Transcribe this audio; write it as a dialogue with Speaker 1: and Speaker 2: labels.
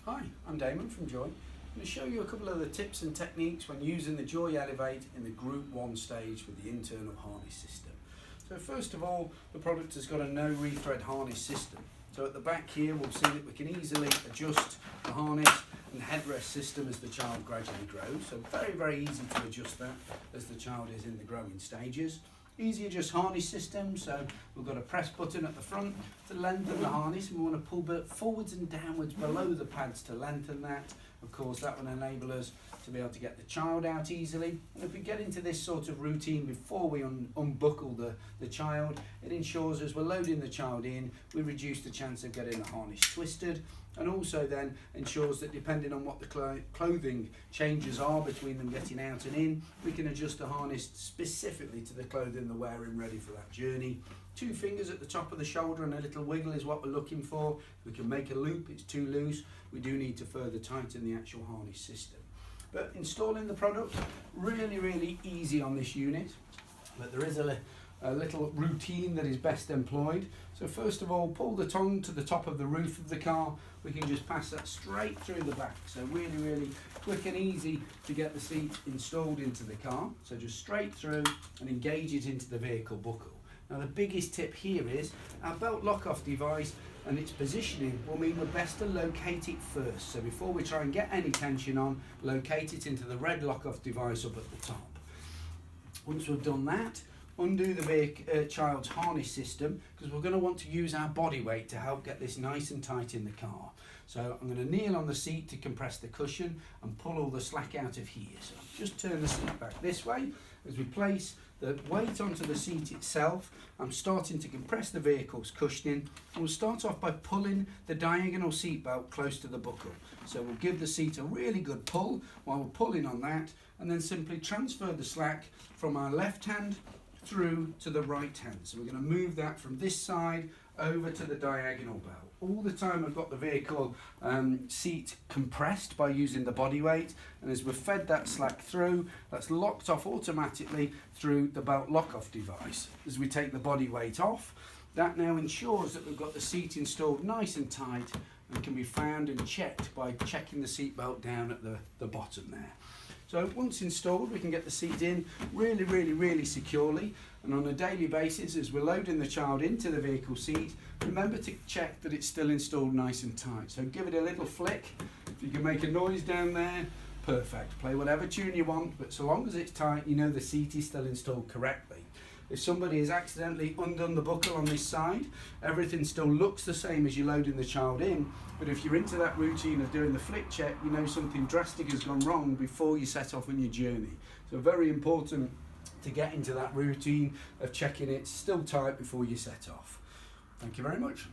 Speaker 1: Hi, I'm Damon from Joie. I'm going to show you a couple of the tips and techniques when using the Joie Elevate in the Group 1 stage with the internal harness system. So first of all, the product has got a no rethread harness system. So at the back here we'll see that we can easily adjust the harness and headrest system as the child gradually grows. So very easy to adjust that as the child is in the growing stages. Easy adjust harness system, so we've got a press button at the front to lengthen the harness, and we want to pull forwards and downwards below the pads to lengthen that. Of course, that will enable us to be able to get the child out easily. And if we get into this sort of routine before we unbuckle the child, it ensures as we're loading the child in, we reduce the chance of getting the harness twisted, and also then ensures that depending on what the clothing changes are between them getting out and in, we can adjust the harness specifically to the clothing they're wearing ready for that journey. 2 fingers at the top of the shoulder and a little wiggle is what we're looking for. If we can make a loop, it's too loose, we do need to further tighten the actual harness system. But installing the product, really easy on this unit, but there is a little routine that is best employed. So first of all, pull the tongue to the top of the roof of the car. We can just pass that straight through the back. So really quick and easy to get the seat installed into the car. So just straight through and engage it into the vehicle buckle. Now the biggest tip here is our belt lock-off device and its positioning will mean we're best to locate it first. So before we try and get any tension on, locate it into the red lock-off device up at the top. Once we've done that, undo the child's harness system, because we're going to want to use our body weight to help get this nice and tight in the car. So I'm going to kneel on the seat to compress the cushion and pull all the slack out of here. So just turn the seat back this way. As we place the weight onto the seat itself, I'm starting to compress the vehicle's cushioning. And we'll start off by pulling the diagonal seat belt close to the buckle. So we'll give the seat a really good pull while we're pulling on that, and then simply transfer the slack from our left hand through to the right hand. So we're going to move that from this side over to the diagonal belt. All the time I've got the vehicle seat compressed by using the body weight, and as we've fed that slack through, that's locked off automatically through the belt lock-off device. As we take the body weight off, that now ensures that we've got the seat installed nice and tight and can be found and checked by checking the seat belt down at the bottom there. So once installed, we can get the seat in really securely, and on a daily basis as we're loading the child into the vehicle seat, remember to check that it's still installed nice and tight. So give it a little flick. If you can make a noise down there, perfect. Play whatever tune you want, but so long as it's tight, you know the seat is still installed correctly. If somebody has accidentally undone the buckle on this side, everything still looks the same as you're loading the child in, but if you're into that routine of doing the flick check, you know something drastic has gone wrong before you set off on your journey. So very important to get into that routine of checking it's still tight before you set off. Thank you very much.